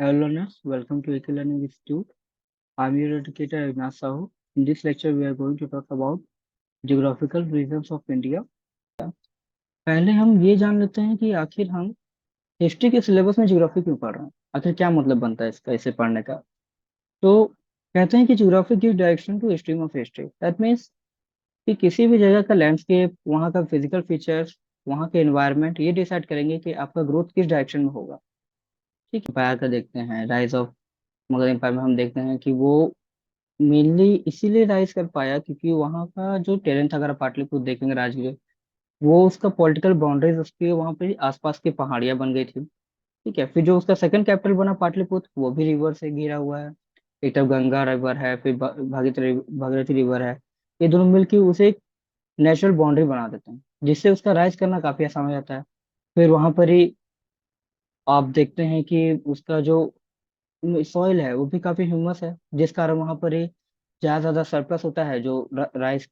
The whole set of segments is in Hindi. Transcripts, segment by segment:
Hello learners, welcome to Eco Learning Institute. I'm your educator Avinash Sahu. In this lecture, we are going to talk about geographical regions of India. पहले हम ये जान लेते हैं कि आखिर हम हिस्ट्री के सिलेबस में ज्योग्राफी क्यों पढ़ रहे हैं। आखिर क्या मतलब बनता है इसका, इसे पढ़ने का। तो कहते हैं कि geography give direction to stream of history. That means कि किसी भी जगह का लैंडस्केप, वहाँ का फिजिकल फीचर्स, वहाँ के एनवायरनमेंट ये डिसाइड करेंगे कि आपका ग्रोथ किस डायरेक्शन में होगा। ठीक है, एम्पायर का देखते हैं, राइज ऑफ मुगल एम्पायर में हम देखते हैं कि वो मेनली इसीलिए राइज कर पाया क्योंकि वहाँ का जो टेरेन था, अगर आप पाटलिपुत्र देखेंगे राजगीर, वो उसका पॉलिटिकल बाउंड्रीज, उसके वहाँ पे आसपास की पहाड़ियाँ बन गई थी। ठीक है, फिर जो उसका सेकंड कैपिटल बना पाटलिपुत्र, वो भी रिवर से घिरा हुआ है। एक तरफ गंगा रिवर है, फिर भागीरथी रिवर है। ये दोनों मिलकर उसे एक नेचुरल बाउंड्री बना देते हैं, जिससे उसका राइज करना काफी आसान हो जाता है। फिर वहां पर ही आप देखते हैं कि उसका जो सॉइल है वो भी काफी ह्यूमस है, जिस कारण वहां पर ही ज्यादा सरप्लस होता है। राइस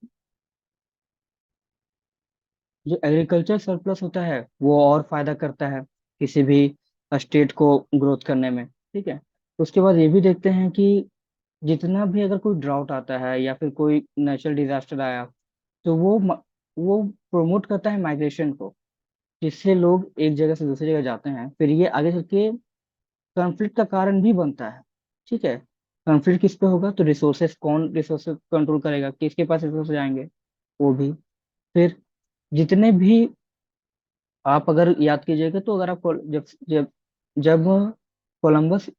जो एग्रीकल्चर सरप्लस होता है वो और फायदा करता है किसी भी स्टेट को ग्रोथ करने में। ठीक है, उसके बाद ये भी देखते हैं कि जितना भी अगर कोई ड्राउट आता है या फिर कोई नेचुरल डिजास्टर आया, तो वो प्रोमोट करता है माइग्रेशन को, जिससे लोग एक जगह से दूसरी जगह जाते हैं। फिर ये आगे चल के कॉन्फ्लिक्ट का कारण भी बनता है। ठीक है, कॉन्फ्लिक्ट किस पे होगा, तो रिसोर्सेस, कौन रिसोर्सेस कंट्रोल करेगा, किसके पास रिसोर्सेस आएंगे, वो भी। फिर जितने भी आप अगर याद कीजिएगा, तो अगर आप जब जब जब कोलंबस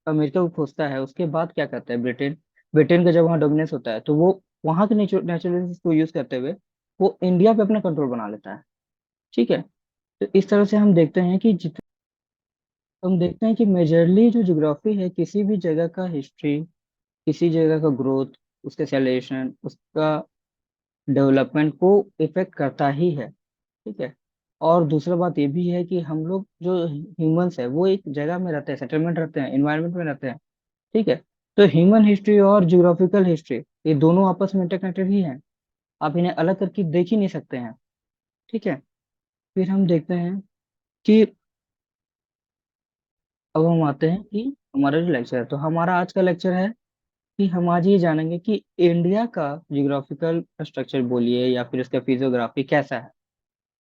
अमेरिका को खोजता है, उसके बाद क्या करता है ब्रिटेन। ब्रिटेन का जब वहाँ डोमिनेंस होता है, तो वो वहाँ के नेचुरल रिसोर्सेस को यूज करते हुए वो इंडिया पे अपना कंट्रोल बना लेता है। ठीक है, तो इस तरह से हम देखते हैं कि मेजरली जो ज्योग्राफी है, किसी भी जगह का हिस्ट्री, किसी जगह का ग्रोथ, उसके सेलेक्शन, उसका डेवलपमेंट को इफेक्ट करता ही है। ठीक है, और दूसरा बात ये भी है कि हम लोग जो ह्यूमंस है वो एक जगह में रहते हैं, सेटलमेंट रहते हैं, इन्वायरमेंट में रहते हैं। ठीक है, तो ह्यूमन हिस्ट्री और ज्योग्राफिकल हिस्ट्री ये दोनों आपस में इंटरकनेक्टेड ही हैं। आप इन्हें अलग करके देख ही नहीं सकते हैं। ठीक है, फिर हम देखते हैं कि अब हम आते हैं कि हमारा जो लेक्चर है, तो हमारा आज का लेक्चर है कि हम आज ये जानेंगे कि इंडिया का जियोग्राफिकल स्ट्रक्चर बोलिए या फिर इसका फिजियोग्राफी कैसा है।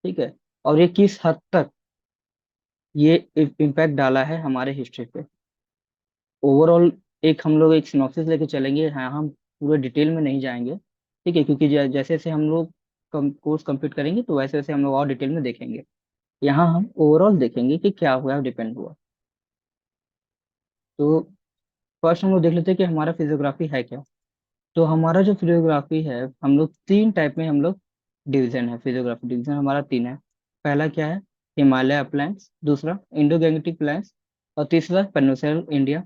ठीक है, और ये किस हद तक ये इम्पैक्ट डाला है हमारे हिस्ट्री पे। ओवरऑल एक हम लोग एक सिनॉप्सिस लेके चलेंगे। हाँ, हम पूरे डिटेल में नहीं जाएंगे। ठीक है, क्योंकि जैसे जैसे हम लोग कोर्स कंप्लीट करेंगे, तो वैसे वैसे हम लोग और डिटेल में देखेंगे। यहाँ हम ओवरऑल देखेंगे कि क्या हुआ, डिपेंड हुआ। तो फर्स्ट हम लोग देख लेते हैं कि हमारा फिजियोग्राफी है क्या। तो हमारा जो फिजियोग्राफी है, हम लोग तीन टाइप में हम लोग डिवीजन है, फिजियोग्राफी डिवीजन हमारा तीन है। पहला क्या है, हिमालय अपलैंड्स, दूसरा इंडो गैंगटिक प्लेन्स, और तीसरा पेनिनसुलर इंडिया।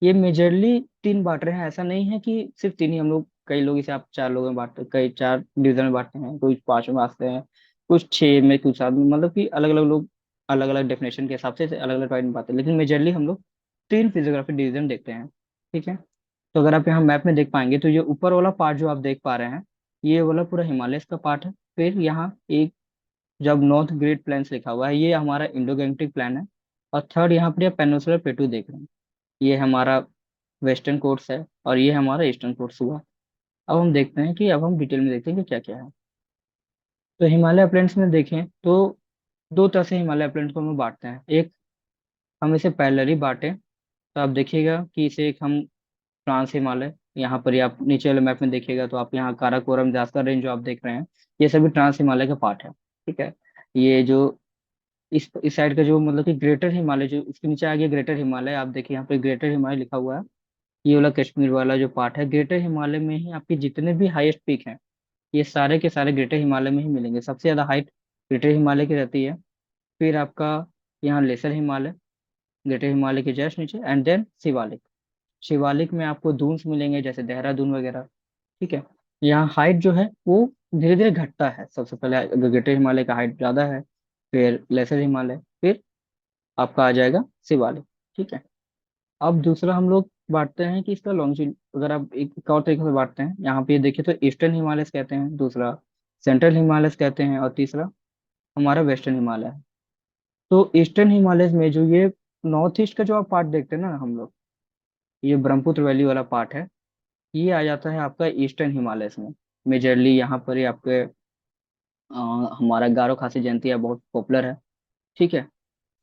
ये मेजरली तीन बांट रहे हैं। ऐसा नहीं है कि सिर्फ तीन ही हम लोग, कई लोग इसे आप चार लोगों में बांटते, कई चार डिवीजन में बांटते हैं, कोई पांच में बांटते हैं, कुछ छह में, कुछ सात में, मतलब कि अलग अलग लोग अलग अलग डेफिनेशन के हिसाब से अलग अलग टाइप में बांटते हैं, लेकिन मेजरली हम लोग तीन फिजियोग्राफी डिवीजन देखते हैं। ठीक है, तो अगर आप यहाँ मैप में देख पाएंगे, तो ये ऊपर वाला पार्ट जो आप देख पा रहे हैं, ये वाला पूरा हिमालय का पार्ट है। फिर यहाँ एक जब नॉर्थ ग्रेट प्लेन्स लिखा हुआ है, ये हमारा इंडो गैंगटिक प्लान है। और थर्ड यहाँ पर आप पेनिनसुलर प्लेटू देख रहे हैं, ये हमारा वेस्टर्न कोट्स है, और ये हमारा ईस्टर्न कोट्स हुआ। अब हम देखते हैं कि अब हम डिटेल में देखते हैं कि क्या क्या है। तो हिमालय अपलैंड्स में देखें तो दो तरह से हिमालय अपलैंड्स को हम बांटते हैं। एक, हम इसे पैरेलली बांटे, तो आप देखिएगा कि इसे एक हम ट्रांस हिमालय, यहाँ पर ही आप नीचे वाले मैप में देखिएगा, तो आप यहाँ काराकोरम जास्कर रेंज जो आप देख रहे हैं, ये सभी ट्रांस हिमालय का पार्ट है। ठीक है, ये जो इस साइड का जो मतलब कि ग्रेटर हिमालय, जो इसके नीचे आ गया ग्रेटर हिमालय, आप देखिए यहाँ पे ग्रेटर हिमालय लिखा हुआ है। ये वाला कश्मीर वाला जो पार्ट है, ग्रेटर हिमालय में ही आपके जितने भी हाईएस्ट पीक हैं, ये सारे के सारे ग्रेटर हिमालय में ही मिलेंगे। सबसे ज्यादा हाइट ग्रेटर हिमालय की रहती है। फिर आपका यहाँ लेसर हिमालय, ग्रेटर हिमालय के जस्ट नीचे, एंड देन शिवालिक। शिवालिक में आपको दून्स मिलेंगे, जैसे देहरादून वगैरह। ठीक है, यहाँ हाइट जो है वो धीरे धीरे घटता है। सबसे पहले ग्रेटर हिमालय का हाइट ज्यादा है, फिर लेसर हिमालय, फिर आपका आ जाएगा शिवालिक। ठीक है, अब दूसरा हम लोग बांटते हैं कि इसका लॉन्जिट्यूड, अगर आप एक और तरीके से बांटते हैं, यहाँ पे देखिए तो ईस्टर्न हिमालय कहते हैं, दूसरा सेंट्रल हिमालय कहते हैं, और तीसरा हमारा वेस्टर्न हिमालय है। तो ईस्टर्न हिमालय में जो ये नॉर्थ ईस्ट का जो आप पार्ट देखते हैं ना हम लोग, ये ब्रह्मपुत्र वैली वाला पार्ट है, ये आ जाता है आपका ईस्टर्न हिमालयस में। मेजरली यहाँ पर ही आपके अ, हमारा गारो खासी जयंती है, बहुत पॉपुलर है। ठीक है।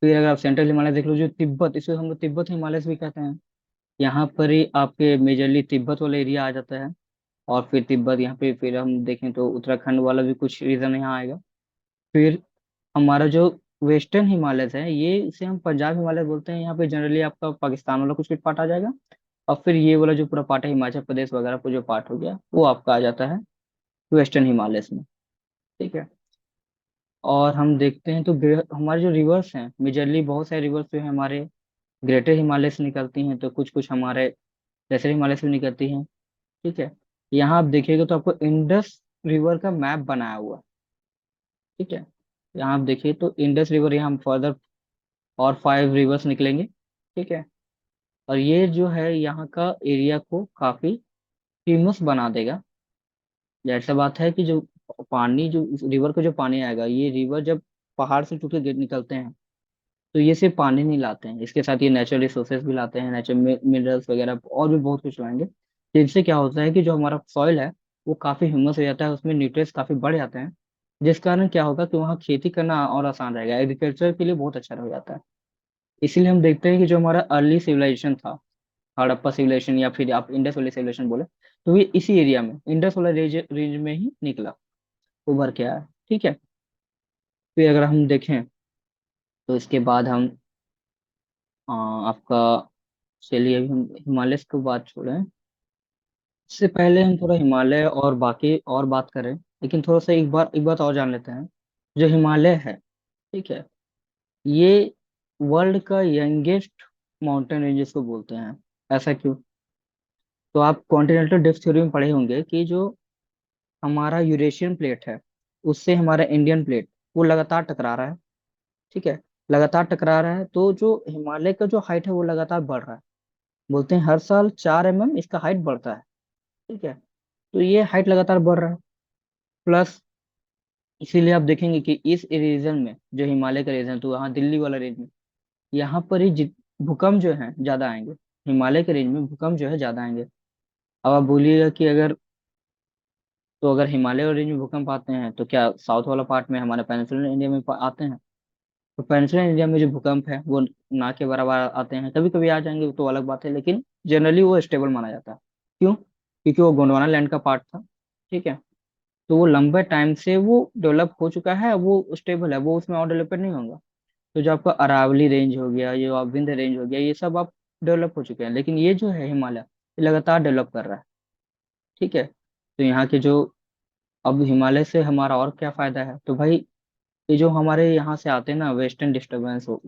फिर अगर आप सेंट्रल हिमालय देख लो, जो तिब्बत, इसे हम लोग तिब्बत हिमालयस भी कहते हैं, यहाँ पर ही आपके मेजरली तिब्बत वाला एरिया आ जाता है। और फिर तिब्बत यहाँ पे, फिर हम देखें तो उत्तराखंड वाला भी कुछ रीजन यहाँ आएगा। फिर हमारा जो वेस्टर्न हिमालयस है, ये इसे हम पंजाब हिमालय बोलते हैं, यहाँ पे जनरली आपका पाकिस्तान वाला कुछ कुछ पार्ट आ जाएगा। और फिर ये वाला जो पूरा पार्ट है हिमाचल प्रदेश वगैरह को जो पार्ट हो गया, वो आपका आ जाता है वेस्टर्न हिमालयस में। ठीक है। और हम देखते हैं तो हमारे जो रिवर्स हैं, मेजरली बहुत सारे रिवर्स जो है हमारे ग्रेटर हिमालय से निकलती हैं, तो कुछ कुछ हमारे लेसर हिमालय से भी निकलती हैं। ठीक है। यहाँ आप देखिएगा तो आपको इंडस रिवर का मैप बनाया हुआ है। ठीक है। यहाँ आप देखिए तो इंडस रिवर, यहाँ फर्दर और 5 रिवर्स निकलेंगे। ठीक है। और ये जो है यहाँ का एरिया को काफी फेमस बना देगा। जैसा बात है कि जो पानी, जो रिवर का जो पानी आएगा, ये रिवर जब पहाड़ से टूट के निकलते हैं, तो ये सिर्फ पानी नहीं लाते हैं, इसके साथ ये नेचुरल रिसोर्सेज भी लाते हैं, नेचुरल मिनरल्स वगैरह और भी बहुत कुछ लाएंगे। जिनसे क्या होता है कि जो हमारा सॉइल है वो काफी ह्यूमस हो जाता है, उसमें न्यूट्रिएंट्स काफी बढ़ जाते हैं। जिस कारण क्या होगा कि वहाँ खेती करना और आसान रहेगा, एग्रीकल्चर के लिए बहुत अच्छा हो जाता है। इसीलिए हम देखते हैं कि जो हमारा अर्ली सिविलाइजेशन था, हड़प्पा सिविलाइजेशन या फिर आप इंडस वाली सिविलाइजेशन बोले, तो ये इसी एरिया में, इंडस वाला रेंज में ही निकला, उभर के आया। ठीक है। फिर अगर हम देखें तो इसके बाद हम आपका, चलिए अभी हम हिमालय की बात छोड़ें, इससे पहले हम थोड़ा हिमालय और बाकी और बात करें, लेकिन थोड़ा सा एक बात और जान लेते हैं। जो हिमालय है, ठीक है, ये वर्ल्ड का यंगेस्ट माउंटेन रेंज इसको बोलते हैं। ऐसा क्यों? तो आप कॉन्टिनेंटल ड्रिफ्ट थ्योरी में पढ़े होंगे कि जो हमारा यूरेशियन प्लेट है, उससे हमारा इंडियन प्लेट, वो लगातार टकरा रहा है। ठीक है। लगातार टकरा रहा है, तो जो हिमालय का जो हाइट है वो लगातार बढ़ रहा है। बोलते हैं हर साल 4 mm इसका हाइट बढ़ता है। ठीक है। तो ये हाइट लगातार बढ़ रहा है। प्लस इसीलिए आप देखेंगे कि इस रीजन में, जो हिमालय का रीजन, तो वहाँ दिल्ली वाला रीजन, यहाँ पर ही भूकंप जो है ज्यादा आएंगे। हिमालय के रेंज में भूकंप जो है ज्यादा आएंगे। अब आप बोलिएगा कि अगर, तो अगर हिमालय और रेंज में भूकंप आते हैं तो क्या साउथ वाला पार्ट में हमारे पेनिनसुलर इंडिया में आते हैं? तो पेनिनसुलर इंडिया में जो भूकंप है वो ना के बराबर आते हैं, कभी कभी आ जाएंगे, वो तो अलग बात है, लेकिन जनरली वो स्टेबल माना जाता है। क्यों? क्योंकि वो गोंडवाना लैंड का पार्ट था। ठीक है। तो वो लंबे टाइम से वो डेवलप हो चुका है, वो स्टेबल है, वो उसमें और डेवलपमेंट नहीं होगा। तो जो आपका अरावली रेंज हो गया, ये आप विंध्य रेंज हो गया, ये सब आप डेवलप हो चुके हैं, लेकिन ये जो है हिमालय, ये लगातार डेवलप कर रहा है। ठीक है। तो यहाँ के जो, अब हिमालय से हमारा और क्या फायदा है, तो भाई ये जो हमारे यहाँ से आते हैं ना वेस्टर्न डिस्टरबेंस हो,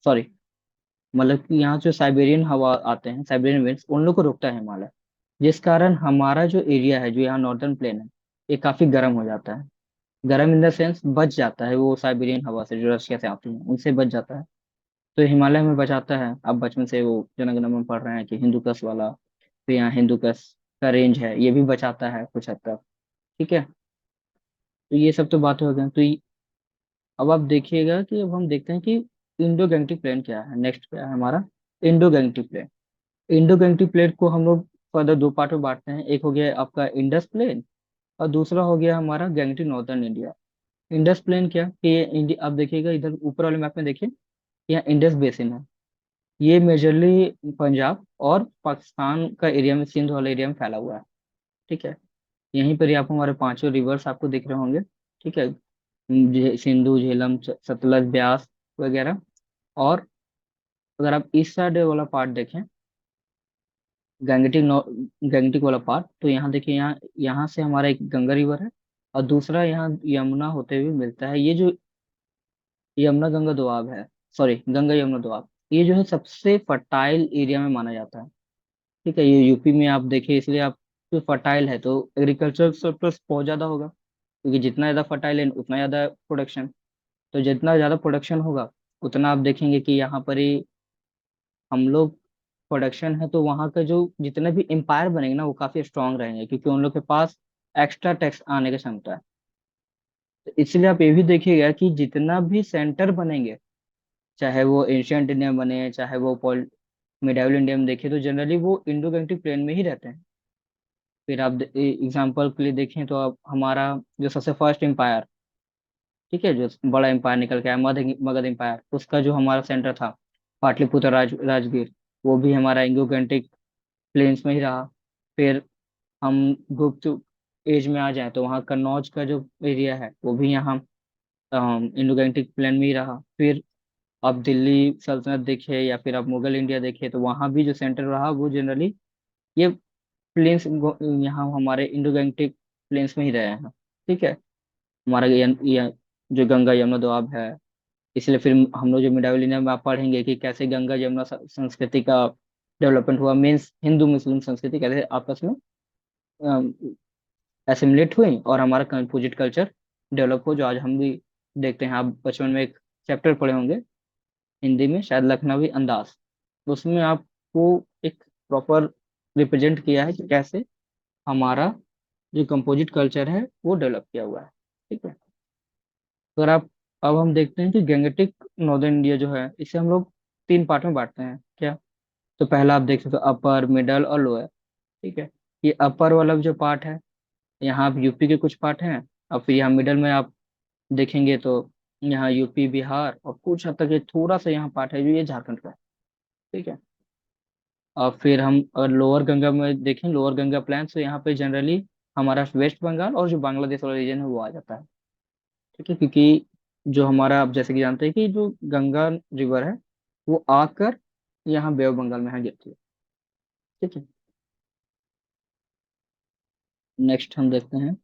सॉरी, मतलब कि यहाँ जो साइबेरियन हवा आते हैं, साइबेरियन विंड्स, उन लोग को रोकता है हिमालय। जिस कारण हमारा जो एरिया है, जो यहाँ नॉर्दर्न प्लेन है, ये काफी गर्म हो जाता है। गर्म इन द सेंस बच जाता है वो साइबेरियन हवा से, जो रशिया से आती है उनसे बच जाता है। तो हिमालय में बचाता है। अब बचपन से वो जनगण मन में पढ़ रहे हैं कि हिंदुकश वाला, तो यहाँ हिंदुकश का रेंज है, ये भी बचाता है कुछ हद तक। ठीक है। तो ये सब तो बातें हो गई। तो अब आप देखिएगा कि अब हम देखते हैं कि इंडो गैंगटिक प्लेन क्या है, नेक्स्ट क्या है हमारा, Indo Gangetic plain. Indo Gangetic plain को हम लोग फर्दर 2 पार्ट में बांटते हैं, एक हो गया आपका इंडस प्लेन, और दूसरा हो गया हमारा Gangetic northern India. Indus plain क्या कि ये इंडिया, आप देखिएगा इधर ऊपर वाले मैप में देखिए, यहाँ इंडस बेसिन है। ये मेजरली पंजाब और पाकिस्तान का एरिया में, सिंध वाले एरिया में फैला हुआ है। ठीक है। यहीं पर ही आपको हमारे 5 रिवर्स आपको दिख रहे होंगे। ठीक है। सिंधु, झेलम, सतलज, ब्यास वगैरह। और अगर आप इस साइड वाला पार्ट देखें, गैंगटिक गैंगटिक वाला पार्ट, तो यहाँ देखिए, यहाँ यहाँ से हमारा एक गंगा रिवर है, और दूसरा यहाँ यमुना होते हुए मिलता है। ये जो यमुना गंगा दोआब है, सॉरी गंगा यमुना दोआब, ये जो है सबसे फर्टाइल एरिया में माना जाता है। ठीक है। ये यूपी में आप देखिए, इसलिए आप, जो फर्टाइल है तो एग्रीकल्चर सरप्लस बहुत ज्यादा होगा, क्योंकि जितना ज्यादा फर्टाइल है उतना ज्यादा प्रोडक्शन। तो जितना ज्यादा प्रोडक्शन होगा, उतना आप देखेंगे कि यहाँ पर ही हम लोग, प्रोडक्शन है तो वहाँ का जो जितने भी एम्पायर बनेंगे ना, वो काफी स्ट्रांग रहेंगे, क्योंकि उन लोग के पास एक्स्ट्रा टैक्स आने की क्षमता है। तो इसलिए आप ये भी देखिएगा कि जितना भी सेंटर बनेंगे, चाहे वो एंशियंट इंडिया में बने, चाहे वो मिडाइवल इंडिया में देखें, तो जनरली वो इंडो गैंगटिक प्लेन में ही रहते हैं। फिर आप एग्जाम्पल के लिए देखें तो आप हमारा जो सबसे फर्स्ट एम्पायर, ठीक है, जो बड़ा एम्पायर निकल के आया, मगध एम्पायर, उसका जो हमारा सेंटर था पाटलिपुत्र राजगीर, वो भी हमारा इंडो गैंगटिक प्लेन्स में ही रहा। फिर हम गुप्त एज में आ जाए तो वहाँ कन्नौज का जो एरिया है वो भी यहाँ इंडो गैंगटिक प्लेन में ही रहा। फिर आप दिल्ली सल्तनत देखे या फिर आप मुगल इंडिया देखे, तो वहाँ भी जो सेंटर रहा वो जनरली ये प्लेन्स यहाँ हमारे इंडो गैंगटिक प्लेन्स में ही रहे हैं। ठीक है। हमारा ये जो गंगा यमुना दोआब है, इसलिए फिर हम लोग जो मिडाइवल इंडिया में आप पढ़ेंगे कि कैसे गंगा यमुना संस्कृति का डेवलपमेंट हुआ, मीन्स हिंदू मुस्लिम संस्कृति कैसे आपस में एसिमिलेट हुई और हमारा कंपोजिट कल्चर डेवलप हो, जो आज हम भी देखते हैं। आप बचपन में एक चैप्टर पढ़े होंगे हिंदी में, शायद लखनवी अंदाज, उसमें आपको एक प्रॉपर रिप्रेजेंट किया है कि कैसे हमारा जो कंपोजिट कल्चर है वो डेवलप किया हुआ है। ठीक है। तो अगर आप, अब हम देखते हैं कि गैंगेटिक नॉर्दर्न इंडिया जो है, इसे हम लोग तीन पार्ट में बांटते हैं क्या। तो पहला आप देख सकते हो अपर, मिडल और लोअर। ठीक है। ये अपर वाला जो पार्ट है, यहाँ आप यूपी के कुछ पार्ट हैं, और फिर यहाँ मिडल में आप देखेंगे तो यहाँ यूपी बिहार और कुछ हद तक ये थोड़ा सा यहाँ पार्ट है जो ये झारखंड का है। ठीक है। और फिर हम अगर लोअर गंगा में देखें, लोअर गंगा प्लान, तो यहाँ पे जनरली हमारा वेस्ट बंगाल और जो बांग्लादेश वाला रीजन है वो आ जाता है। ठीक है। क्योंकि जो हमारा, आप जैसे कि जानते हैं कि जो गंगा रिवर है वो आकर यहाँ बे ऑफ बंगाल में यहाँ गिरती है। ठीक है। नेक्स्ट हम देखते हैं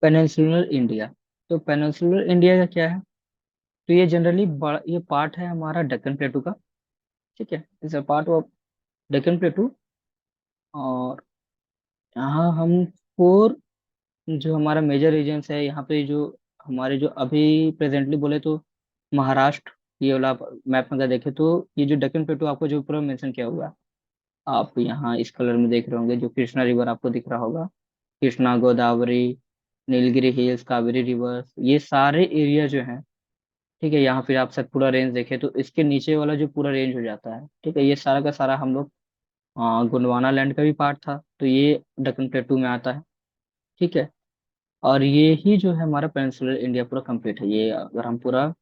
पेनिनसुलर इंडिया। तो पेनिनसुलर इंडिया का क्या है, तो ये जनरली बड़ा ये पार्ट है हमारा डक्कन प्लेटू का। ठीक है, it's a part of Deccan प्लेटू। और यहाँ हम फोर जो हमारा मेजर रीजन्स है यहाँ पे, जो हमारे जो अभी प्रेजेंटली बोले तो महाराष्ट्र, ये वाला मैप में अगर देखें तो ये जो डेक्कन प्लेटू आपको जो पूरा मेंशन किया हुआ है, आप यहाँ इस कलर में देख रहे होंगे, जो कृष्णा रिवर आपको दिख रहा होगा, कृष्णा, गोदावरी, नीलगिरी हिल्स, कावेरी रिवर, ये सारे एरिया जो हैं। ठीक है। यहाँ फिर आप सब पूरा रेंज देखें तो इसके नीचे वाला जो पूरा रेंज हो जाता है, ठीक है, ये सारा का सारा हम लोग, गोंडवाना लैंड का भी पार्ट था तो ये दक्कन प्लेटू में आता है। ठीक है। और ये ही जो है हमारा पेनिनसुलर इंडिया पूरा कंप्लीट है। ये अगर हम पूरा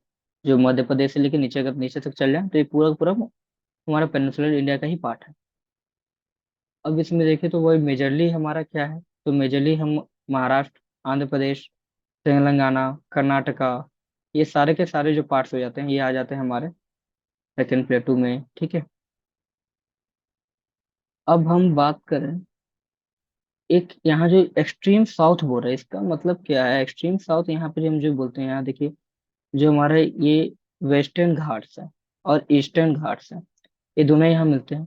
जो मध्य प्रदेश से लेकर नीचे, अगर नीचे तक चल जाए तो ये पूरा पूरा हमारा पेनिनसुलर इंडिया का ही पार्ट है। अब इसमें देखें तो वही मेजरली हमारा क्या है, तो मेजरली हम महाराष्ट्र, आंध्र प्रदेश, तेलंगाना, कर्नाटका, ये सारे के सारे जो पार्ट्स हो जाते हैं ये आ जाते हैं हमारे सेकंड प्लेटू में। ठीक है। अब हम बात करें एक यहाँ जो एक्सट्रीम साउथ बोल रहा है, इसका मतलब क्या है एक्सट्रीम साउथ, यहाँ पे हम जो बोलते हैं, यहाँ देखिए जो हमारे ये वेस्टर्न घाट्स है और ईस्टर्न घाट्स है, ये दोनों यहाँ मिलते हैं।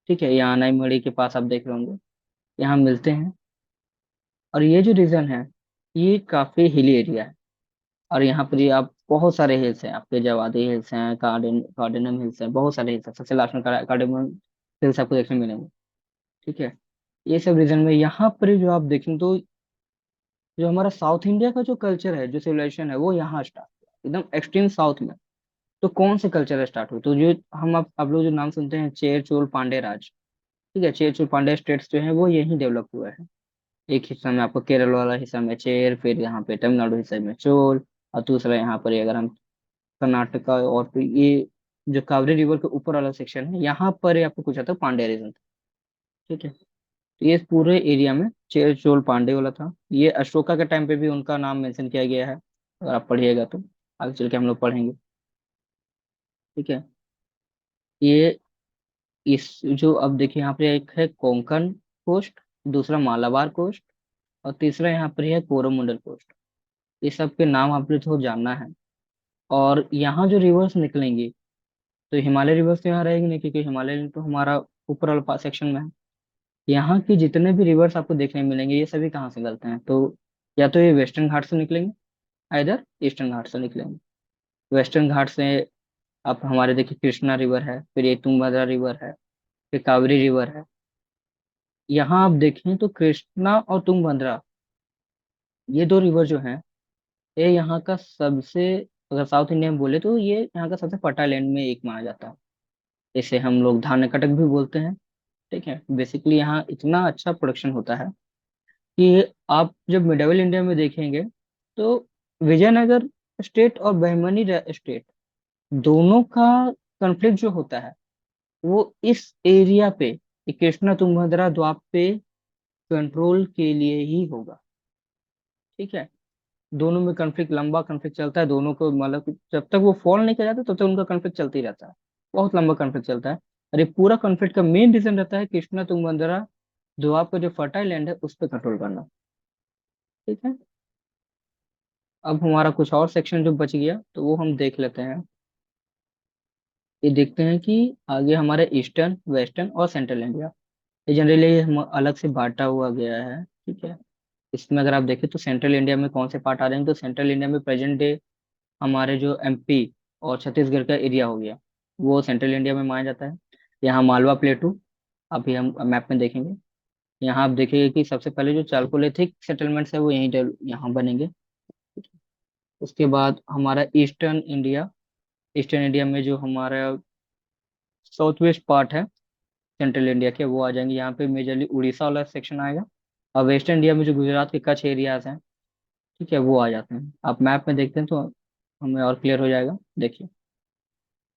ठीक है। यहाँ नाईमड़ी के पास आप देख रहे होंगे, यहाँ मिलते हैं। और ये जो रीजन है ये काफी हिली एरिया है, और यहाँ पर ये आप बहुत सारे हिल्स हैं, आपके जवादी हिल्स हैं, कार्डिनम हिल्स हैं, बहुत सारे हिल्स हैं, सबसे लास्ट में कार्डिनम हिल्स आपको देखने मिलेंगे। ठीक है। ये सब रीजन में यहाँ पर जो आप देखें तो जो हमारा साउथ इंडिया का जो कल्चर है, जो सिविलाइजेशन है, वो यहाँ स्टार्ट एकदम एक्सट्रीम साउथ में। तो कौन से कल्चर स्टार्ट हुए, तो जो हम आप लोग जो नाम सुनते हैं चेर चोल पांडे राज, ठीक है, चेर चोल पांडे स्टेट्स जो है वो यहीं डेवलप हुआ है। एक हिस्सा में आपको केरल वाला हिस्सा में चेर, फिर यहाँ पे तमिलनाडु हिस्से में चोल, और दूसरा यहाँ पर ये अगर हम कर्नाटका, और फिर ये जो कावेरी रिवर के ऊपर वाला सेक्शन है यहाँ पर ये आपको कुछ आता है पांड्या रीजन। ठीक है। तो ये पूरे एरिया में चेर चोल पांडे वाला था। ये अशोका के टाइम पे भी उनका नाम मेंशन किया गया है, अगर आप पढ़िएगा तो आगे चल के हम लोग पढ़ेंगे। ठीक है। ये इस जो अब देखिए यहाँ पे एक है कोंकण कोस्ट, दूसरा मालाबार कोस्ट, और तीसरा यहाँ पर है कोरोमंडल कोस्ट। ये सब के नाम आपको थोड़ा जानना है। और यहाँ जो रिवर्स निकलेंगी, तो हिमालय रिवर्स तो यहाँ रहेगी नहीं, क्योंकि हिमालय तो हमारा ऊपर वाला सेक्शन में है। यहाँ के जितने भी रिवर्स आपको देखने मिलेंगे ये सभी कहाँ से निकलते हैं, तो या तो ये वेस्टर्न घाट से निकलेंगे, इधर ईस्टर्न घाट से निकलेंगे। वेस्टर्न घाट से आप हमारे देखिए कृष्णा रिवर है, फिर ये तुंगभद्रा रिवर है, फिर कावेरी रिवर है। यहाँ आप देखें तो कृष्णा और तुंगभद्रा, ये दो रिवर जो हैं, ये यहाँ का सबसे अगर साउथ इंडिया में बोले तो ये यहाँ का सबसे फर्टाइल लैंड में एक माना जाता है। इसे हम लोग धान्य कटक भी बोलते हैं। ठीक है, बेसिकली यहाँ इतना अच्छा प्रोडक्शन होता है कि आप जब मिडावल इंडिया में देखेंगे तो विजयनगर स्टेट और बहमनी स्टेट दोनों का कॉन्फ्लिक्ट जो होता है वो इस एरिया पे, ये कृष्णा तुंगभद्रा द्वीप पे कंट्रोल के लिए ही होगा। ठीक है, दोनों में कॉन्फ्लिक्ट, लंबा कॉन्फ्लिक्ट चलता है दोनों को, मतलब कि जब तक वो फॉल नहीं कर जाता तब तक उनका कॉन्फ्लिक्ट चलता ही रहता है। बहुत लंबा कॉन्फ्लिक्ट चलता है। और ये पूरा कॉन्फ्लिक्ट का मेन रीजन रहता है कृष्णा तुंगभद्रा द्वीप का जो फर्टाइल लैंड है उस पर कंट्रोल करना। ठीक है, अब हमारा कुछ और सेक्शन जो बच गया तो वो हम देख लेते हैं। ये देखते हैं कि आगे हमारे ईस्टर्न, वेस्टर्न और सेंट्रल इंडिया, ये जनरली हम अलग से बांटा हुआ गया है। ठीक है, इसमें अगर आप देखें तो सेंट्रल इंडिया में कौन से पार्ट आ रहे हैं, तो सेंट्रल इंडिया में प्रेजेंट डे हमारे जो एमपी और छत्तीसगढ़ का एरिया हो गया वो सेंट्रल इंडिया में माना जाता है। यहाँ मालवा प्लेटू, अभी हम मैप में देखेंगे, यहाँ आप देखेंगे कि सबसे पहले जो चालकोलिथिक सेटलमेंट्स है वो यहीं यहाँ बनेंगे। उसके बाद हमारा ईस्टर्न इंडिया, ईस्टर्न इंडिया में जो हमारा साउथ वेस्ट पार्ट है सेंट्रल इंडिया के वो आ जाएंगे, यहाँ पे मेजरली उड़ीसा वाला सेक्शन आएगा। और वेस्टर्न इंडिया में जो गुजरात के कच्छ एरियाज हैं, ठीक है, वो आ जाते हैं। आप मैप में देखते हैं तो हमें और क्लियर हो जाएगा। देखिए,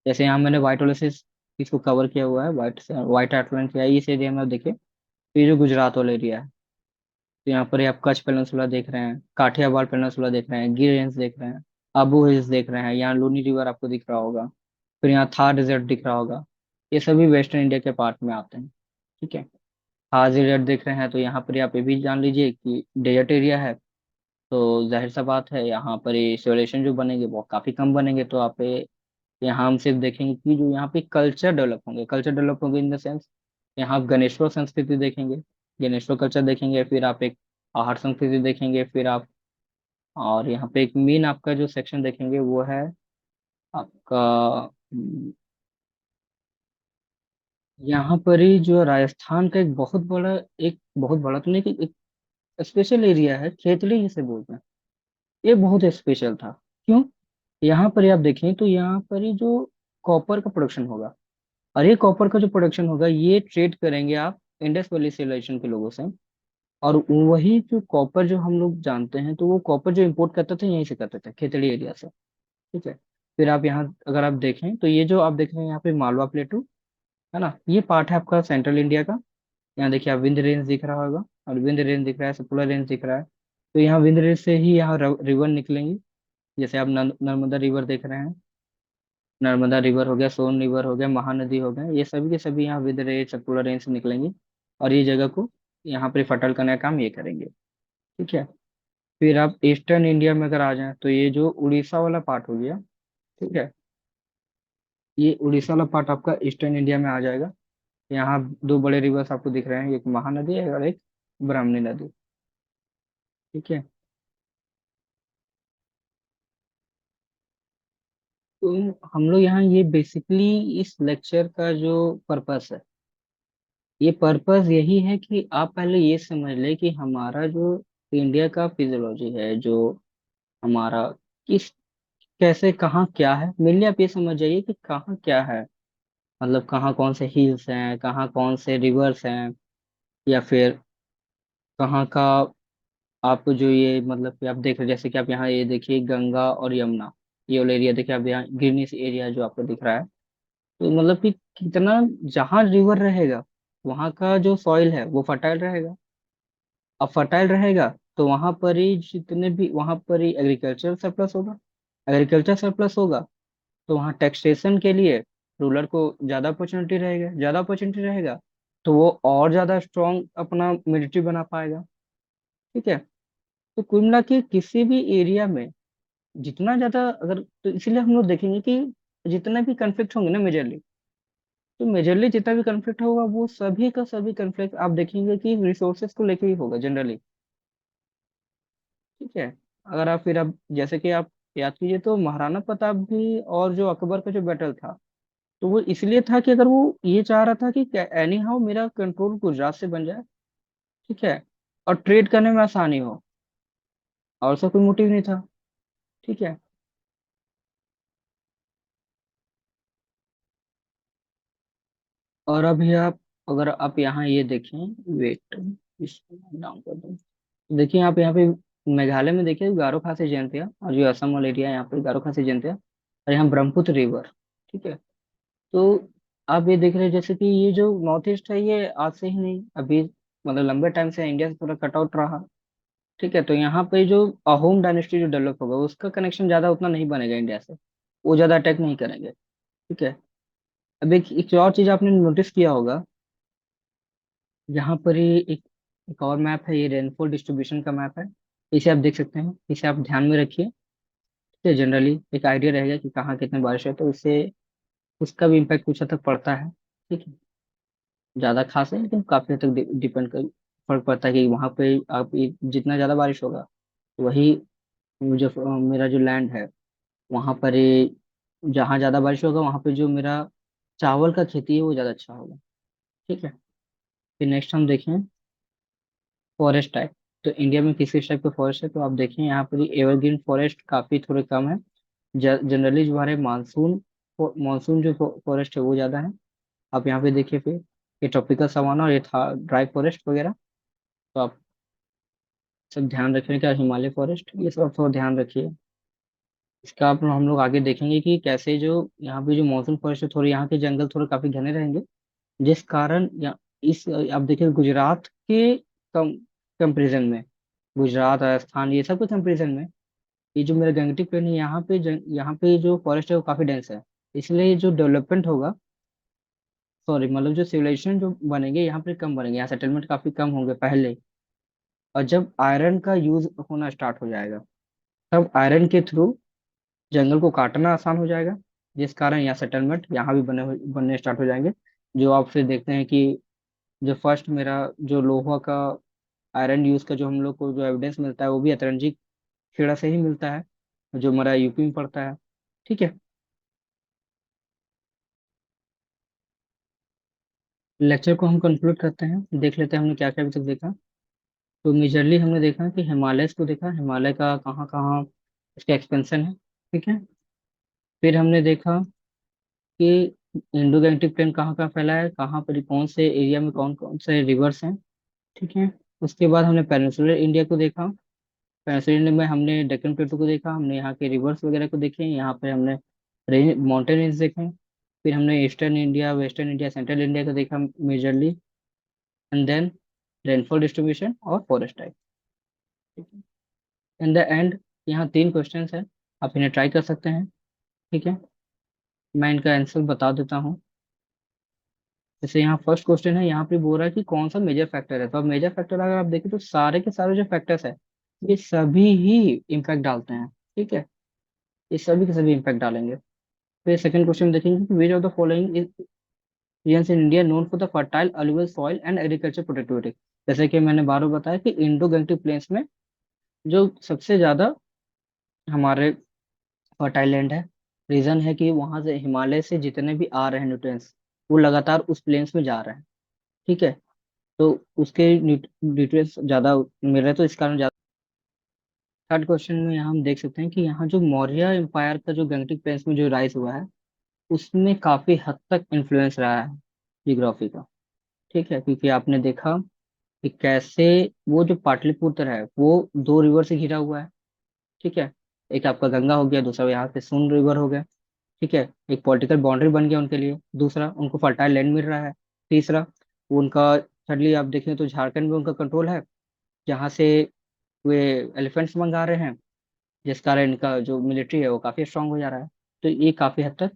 जैसे यहाँ मैंने व्हाइट वाले से इसको कवर किया हुआ है, व्हाइट से व्हाइट आउटलाइन किया है इस एरिया में। आप देखिए, तो ये जो गुजरात वाला एरिया है, तो यहाँ पर ये आप कच्छ पेनिनसुला देख रहे हैं, काठियावाड़ पेनिनसुला देख रहे हैं, गिर रेंज देख रहे हैं, आबू हिल्स देख रहे हैं, यहाँ लूनी रिवर आपको दिख रहा होगा, फिर यहाँ थार डेजर्ट दिख रहा होगा। ये सभी वेस्टर्न इंडिया के पार्ट में आते हैं। ठीक है, थार डेजर्ट देख रहे हैं तो यहाँ पर आप ये भी जान लीजिए कि डेजर्ट एरिया है। तो जाहिर सा बात है यहाँ पर ये सिविलाइजेशन जो बनेंगे वो काफी कम बनेंगे। तो आप यहाँ हम सिर्फ देखेंगे कि जो यहाँ पे कल्चर डेवलप होंगे, कल्चर डेवलप होंगे इन द सेंस, यहाँ आप गणेश्वर संस्कृति देखेंगे, गणेश्वर कल्चर देखेंगे, फिर आप एक आहार संस्कृति देखेंगे, फिर आप, और यहाँ पे एक मेन आपका जो सेक्शन देखेंगे वो है आपका यहाँ पर ही जो राजस्थान का एक बहुत बड़ा तो नहीं कि एक स्पेशल एरिया है, खेतड़ी जिसे बोलते हैं, ये बहुत स्पेशल था। क्यों? यहाँ पर ही आप देखें तो यहाँ पर ही जो कॉपर का प्रोडक्शन होगा, और ये कॉपर का जो प्रोडक्शन होगा ये ट्रेड करेंगे आप इंडस वैली सिविलाइजेशन के लोगों से। और वही जो कॉपर जो हम लोग जानते हैं, तो वो कॉपर जो इंपोर्ट करते थे यहीं से करते थे, खेतड़ी एरिया से। ठीक है, फिर आप यहाँ अगर आप देखें तो ये जो आप देख रहे हैं यहाँ पे मालवा प्लेटू है ना, ये पार्ट है आपका सेंट्रल इंडिया का। यहाँ देखिए आप विंध्य रेंज दिख रहा होगा, और विंध्य रेंज दिख रहा है, सतपुड़ा रेंज दिख रहा है। तो यहाँ विंध्य रेंज से ही यहाँ रिवर निकलेंगी। जैसे आप नर्मदा रिवर देख रहे हैं, नर्मदा रिवर हो गया, सोन रिवर हो गया, महानदी हो गया, ये सभी के सभी यहाँ विद रेंज सतपुड़ा रेंज से निकलेंगे। और ये जगह को यहाँ पे फर्टाइल करने का काम ये करेंगे। ठीक है, फिर आप ईस्टर्न इंडिया में अगर आ जाएं तो ये जो उड़ीसा वाला पार्ट हो गया, ठीक है, ये उड़ीसा वाला पार्ट आपका ईस्टर्न इंडिया में आ जाएगा। यहाँ दो बड़े रिवर्स आपको दिख रहे हैं, एक महानदी है और एक ब्राह्मणी नदी। ठीक है, तो हम लोग यहाँ ये बेसिकली इस लेक्चर का जो पर्पस है, ये पर्पस यही है कि आप पहले ये समझ ले कि हमारा जो इंडिया का फिजियोलॉजी है, जो हमारा किस कैसे कहाँ क्या है, मेनली आप ये समझ जाइए कि कहाँ क्या है। मतलब कहाँ कौन से हिल्स हैं, कहाँ कौन से रिवर्स हैं, या फिर कहाँ का आप जो ये मतलब कि आप देख रहे हैं, जैसे कि आप यहाँ ये देखिए गंगा और यमुना, ये वाला एरिया देखिए आप, यहाँ ग्रीनिश एरिया जो आपको दिख रहा है। तो मतलब कि कितना, जहाँ रिवर रहेगा वहाँ का जो सॉइल है वो फर्टाइल रहेगा। अब फर्टाइल रहेगा तो वहां पर ही जितने भी, वहां पर ही एग्रीकल्चर सरप्लस होगा। एग्रीकल्चर सरप्लस होगा तो वहाँ टैक्सेशन के लिए रूलर को ज्यादा अपॉर्चुनिटी रहेगा, ज्यादा अपॉर्चुनिटी रहेगा तो वो और ज्यादा स्ट्रॉन्ग अपना मिलिट्री बना पाएगा। ठीक है, तो कुल मिला के किसी भी एरिया में जितना ज्यादा अगर, तो इसीलिए हम लोग देखेंगे कि जितने भी कन्फ्लिक्ट होंगे ना मेजरली, तो मेजरली जितना भी कन्फ्लिक्ट होगा वो सभी का सभी कन्फ्लिक्ट आप देखेंगे कि रिसोर्सेज को लेके ही होगा जनरली। ठीक है, अगर आप फिर आप जैसे कि आप याद कीजिए तो महाराणा प्रताप भी और जो अकबर का जो बैटल था, तो वो इसलिए था कि अगर वो ये चाह रहा था कि एनी हाउ मेरा कंट्रोल गुजरात से बन जाए। ठीक है, और ट्रेड करने में आसानी हो, और उसका कोई मोटिव नहीं था। ठीक है, और अभी आप, अगर आप यहाँ ये देखें, वेट, इसको डाउन कर दूं। देखिए आप यहाँ पे मेघालय में देखिए गारो खासी जयंतिया, और जो असम वाला एरिया है यहाँ पे गारो खासी जयंतिया, और यहाँ ब्रह्मपुत्र रिवर। ठीक है। तो आप ये देख रहे हैं जैसे कि ये जो नॉर्थ ईस्ट है ये आज से ही नहीं, अभी मतलब लंबे टाइम से इंडिया से थोड़ा कट आउट रहा। ठीक है। तो यहाँ पे जो अहोम डायनेस्टी जो डेवलप होगा उसका कनेक्शन ज्यादा उतना नहीं बनेगा इंडिया से, वो ज्यादा अटैक नहीं करेंगे। ठीक है। अब एक और चीज आपने नोटिस किया होगा, यहाँ पर ही एक और मैप है, ये रेनफॉल डिस्ट्रीब्यूशन का मैप है। इसे आप देख सकते हैं, इसे आप ध्यान में रखिए। तो जनरली एक आइडिया रहेगा कि कहाँ कितनी बारिश है, तो इससे उसका भी इम्पैक्ट कुछ हद तक पड़ता है। ठीक है। ज्यादा खास है लेकिन काफी हद तक डिपेंड कर फर्क पड़ता है कि वहां पे आप जितना ज्यादा बारिश होगा, वही जो मेरा जो लैंड है वहां पर जहाँ ज्यादा बारिश होगा वहां पे जो मेरा चावल का खेती है वो ज्यादा अच्छा होगा। ठीक है। फिर नेक्स्ट हम देखें फॉरेस्ट टाइप। तो इंडिया में किस किस टाइप के फॉरेस्ट है, तो आप देखें यहाँ पर एवरग्रीन फॉरेस्ट काफी थोड़े कम है। जनरली जो हमारे मानसून मानसून जो फॉरेस्ट है वो ज्यादा है। आप यहाँ पे देखिए फिर ये ट्रॉपिकल सवाना और ये था ड्राई फॉरेस्ट वगैरह। तो आप सब ध्यान रखें, क्या हिमालय फॉरेस्ट ये सब आप थोड़ा ध्यान रखिए। इसका आप हम लोग आगे देखेंगे कि कैसे जो यहाँ पे जो मॉनसून फॉरेस्ट है थोड़े यहाँ के जंगल थोड़े काफी घने रहेंगे, जिस कारण इस आप देखिए गुजरात के कम कंपेरिजन में, गुजरात राजस्थान ये सब के कंपेरिजन में ये जो मेरा गंगटिक प्लेन है यहाँ पे यहाँ पे जो फॉरेस्ट है वो काफी डेंस है। इसलिए जो डेवलपमेंट होगा, सॉरी मतलब जो सिविलाइजेशन जो बनेंगे यहाँ पे कम बनेंगे, यहाँ सेटलमेंट काफी कम होंगे पहले। और जब आयरन का यूज होना स्टार्ट हो जाएगा तब आयरन के थ्रू जंगल को काटना आसान हो जाएगा, जिस कारण यहाँ सेटलमेंट यहाँ भी बनने स्टार्ट हो जाएंगे। जो आप फिर देखते हैं कि जो फर्स्ट मेरा जो लोहा का आयरन यूज का जो हम लोग को जो एविडेंस मिलता है वो भी अतरंजी खेड़ा से ही मिलता है, जो हमारा यूपी में पड़ता है। ठीक है। लेक्चर को हम कंक्लूड करते हैं, देख लेते हैं हमने क्या क्या अभी तक देखा। तो मेजरली हमने देखा कि हिमालय को देखा, हिमालय का कहाँ कहाँ इसका एक्सपेंशन है। ठीक है। फिर हमने देखा कि इंडो गैंगटिक प्लेन कहाँ कहाँ फैला है, कहाँ पर कौन से एरिया में कौन कौन से रिवर्स हैं। ठीक है। उसके बाद हमने पेनिनसुलर इंडिया को देखा, पेनिनसुलर इंडिया में हमने डेक्कन प्लेटो को देखा, हमने यहाँ के रिवर्स वगैरह को देखे, यहाँ पे हमने रेंज माउंटेन रेंज देखे। फिर हमने eastern India, western India, central India को देखा majorly, and then rainfall distribution और forest type. In the end यहाँ तीन क्वेश्चंस है, आप इन्हें ट्राई कर सकते हैं। ठीक है। मैं इनका आंसर बता देता हूँ। जैसे यहाँ फर्स्ट क्वेश्चन है, यहाँ पे बोल रहा है कि कौन सा मेजर फैक्टर है, तो अब मेजर फैक्टर अगर आप देखें तो सारे के सारे जो फैक्टर्स है ये सभी ही इम्पैक्ट डालते हैं। ठीक है। ये सभी के सभी इम्पैक्ट डालेंगे। फिर सेकंड क्वेश्चन देखेंगे कि which of the following regions in India known for the fertile alluvial soil and agriculture productivity. जैसे कि मैंने बार बार बताया कि इंडो गैंगटिक प्लेन्स में जो सबसे ज्यादा हमारे फर्टाइल लैंड है, रीजन है कि वहां से हिमालय से जितने भी आ रहे हैं न्यूट्रिएंट्स वो लगातार उस प्लेन्स में जा रहे हैं। ठीक है। तो उसके न्यूट्रिएंट्स ज्यादा मिल रहे हैं, तो इस कारण ज्यादा। थर्ड क्वेश्चन में यहाँ हम देख सकते हैं कि यहाँ जो मौर्य एम्पायर का जो गंगटिक प्लेन्स में जो राइज हुआ है उसमें काफी हद तक इन्फ्लुएंस रहा है जियोग्राफी का। ठीक है। क्योंकि आपने देखा कि कैसे वो जो पाटलिपुत्र है वो दो रिवर से घिरा हुआ है। ठीक है। एक आपका गंगा हो गया, दूसरा यहाँ पे सोन रिवर हो गया। ठीक है। एक पॉलिटिकल बाउंड्री बन गया उनके लिए, दूसरा उनको फर्टाइल लैंड मिल रहा है, तीसरा वो उनका थर्डली आप देखें तो झारखंड में उनका कंट्रोल है, जहाँ से वे एलिफेंट्स मंगा रहे हैं, जिस कारण इनका जो मिलिट्री है वो काफी स्ट्रांग हो जा रहा है। तो ये काफी हद तक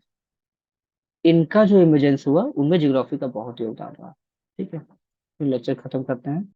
इनका जो इमरजेंस हुआ उनमें ज्योग्राफी का बहुत योगदान रहा। ठीक है। फिर लेक्चर खत्म करते हैं।